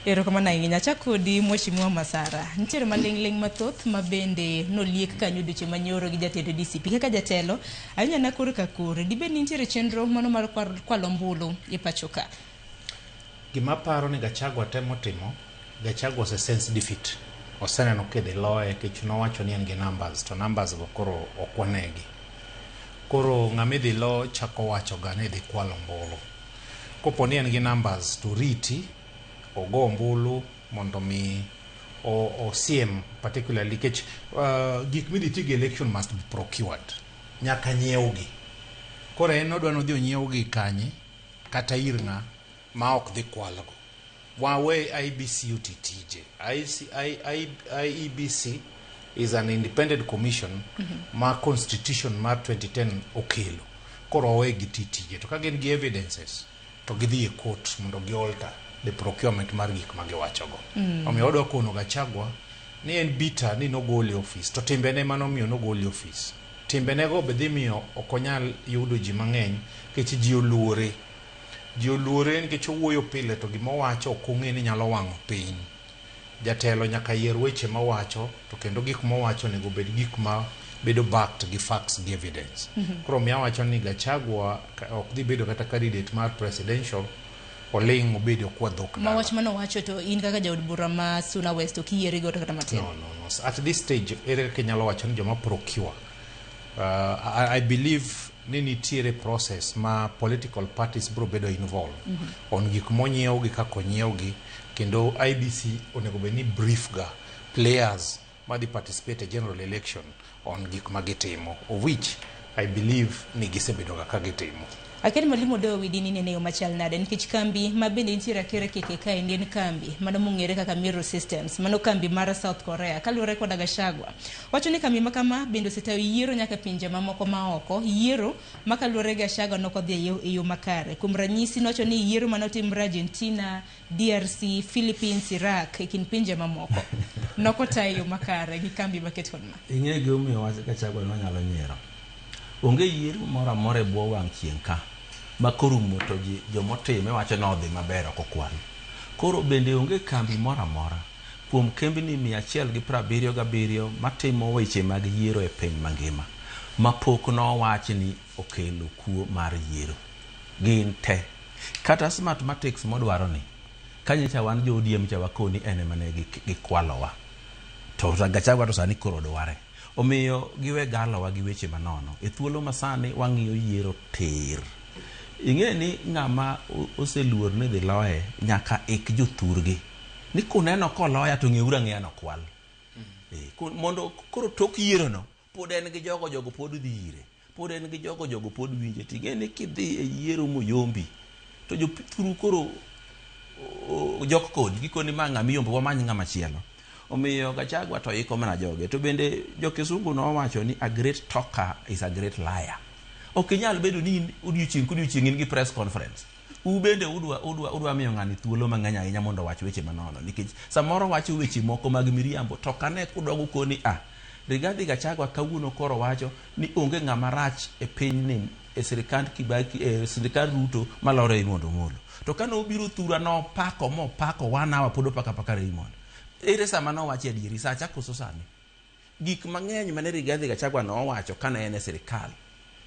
Ero kama na inginya chakodi Mheshimiwa Masara. Ntiere malingling mathoth mabende noliek kanyo duche manyoro gi jatelo DCP kaka jatelo ahinya na kore ka kore dibeni ntiere chenro mano mar kwalo ombulu e pachoka. Gima paro ni Gachagua temo timo, Gachagua se sense defeat. Oseneno kidhi loye kech nowacho ni en gi numbers to numbers go koro okwanegi. Koro ng'amidhi lo chako wacho ga ni dhi kwalo ombulu. Kopo ni en gi numbers to riti ogo ombulu mondo mi o siem particularly kech gik midhi tigi election must be procured. Nyaka nyiewgi. Koro en odwa nodhi onyiewgi kanye kata irna ma ok dhi kwalgo. Wawe IBC UTTJ. IEBC is an independent commission ma constitution mar 2010 okelo. Koro wawe gi TTJ. To kagin gi evidences to gidhi e court mondo gi alter the procurement mar gik ma giwachogo. Omiyo odwa kono Gachagua ni en bita ni nogole office. To timbene manomiyo nogole office. Timbenego be dhi miyo okonyal yudo ji mang'eny kech ji oluore. Ji oluore nikech owuoyo pile to gima owacho ok ong'e ni nyalo wang'o piny. Jatelo nyaka yier weche mawacho to kendo gik mowacho nego bed gik ma bedo backed gi facts gi evidence. Koro miya wacho ni Gachagua ok dhi bedo kata candidate mar presidential oling obedo kwa dhok. Ma wach mano wacho to in kaka jaod bura ma Suna West okiyiere go kata matin. No. At this stage ere kaka nyalo wacho ni joma procure. I believe ni nitiere process ma political parties bro bedo involved on gik monyiew gi kako nyiew gi kendo IBC onego be ni brief ga players ma di participate general election on gik magitimo, of which I believe ni gisebedo ga kagitimo. Akeni Mwalimu Odeyo widini nene yo machal nade nikech kambi mabende nitiere kere keke ka Indian kambi mano mung'ere kaka Miro Systems mano kambi mar South Korea kaluwore koda Gachagua wacho ni kambi makama bende osetayo yiero nyaka pinje mamoko maoko yiero makaluwore Gachagua nokodhi e yo makare kuom ranyisi nowacho ni yiero manotimre Argentina, DRC, Philippines, Iraq e kind pinje mamoko nokotayo yo makare gi kambi maket kod ma ing'e gi omiyo wach Gachagua no nyalo nyiero onge yiero moro amora e bwo wang' chieng' ka makorumo to jomotime wacho no dhi maber ok okwan. Koro bende onge kambi moro amora kuom kembni 177 matimo weche mag yiero e piny mangima mapok nowach ni okelo kuo mar yiero. Gin te kata Smartmatic modwaro ni kanyicha wan jo ODM cha wakoni ene mane gikwalowa to Gachagua to sani koro dware. Omiyo giwe galowa gi weche manono e thuolo masani wang'iyo yiero tir. Ing'e ni ng'ama oseluor ni dhi loye nyaka ik jothurgi ni kuneno koloya to ng'eura ng'eano kwal. Mondo koro tok yiero no pod en gi jogo pod dhi ire, pod en gi jogo pod winje. Ting'e ni kidhi e yiero moyombi to jothuru koro jok kodi gikoni ma ng'amiyombo wamany ng'ama chielo. Omiyo Gachagua to iko mana joge. To bende jo-Kisungu nowacho ni a great talker is a great liar. Ok inyal bedo ni odiochieng' in gi press conference. Bende udwa miyo ng'ani thuolo mang'eny ahinya mondo wach weche manono nikech samoro wacho weche moko mag miriambo to kane kudogo koni Rigathi Gachagua kawuono koro wacho ni onge ng'ama rach e piny ni e sirikand Kibaki sirikand Ruto malore Raymond Omolo. To kane obiro thura no pako 1 hour pod opaka Raymond. Ere sama no wachi adieri sacha koso sani. Gik mang'eny mane Rigathi Gachagua no wacho kana ene sirikal.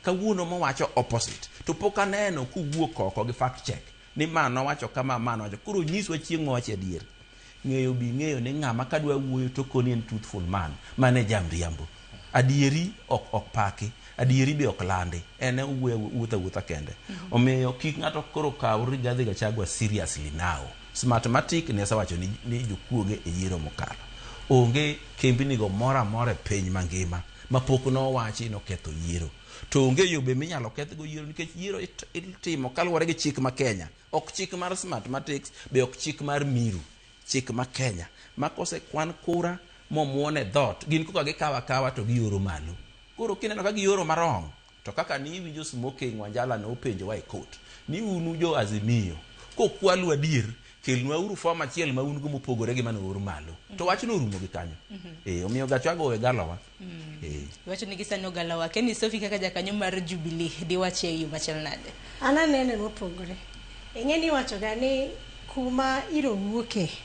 Kawuono mo wacho opposite. To pok aneno kuwuok oko gi fact check. Ni mano wacho kama mano wacho. Koro nyiswa chieng' mo wachi adieri. Ng'eyo ni ng'ama kadwa wuoyo to koni en truthful man. Mane jamriambo. Adieri ok paki. Adieri be ok landi. Ene wuotha kende. Omiyo kik ng'ato koro kaw Rigathi Gachagua seriously now. Smartmatic ne sawacho ni jokuoge e yiero mokalo. Onge kembni go mora e piny mangima mapok no wachi no ketho yiero. To onge yo be minyalo kethgo yiero nikech yiero itimo kaluwore gi chik ma Kenya. Ok chik mar Smartmatic be ok chik mar Miru. Chik ma Kenya. Makose kwan kura momuone dhot. Gin kuka gikawa to gioro malo. Koro kineno ka gioro marong. To kaka ni winjo Smoking Wanjala no penjo wa e court. Ni unu jo Azimio. Kokwalu adier kelnwa uru form achiel ma un go mopogore gi mano uru malo. To wach no rumo gi kanyo. Omiyo Gachagua we galowa. Wacho ni gisano galawa. Keni Sophie kaka jakanyo mar Jubilee di wache yu machal nade. Ana nene mopogore. Ing'eni wacho ga ni kuma iro wuoke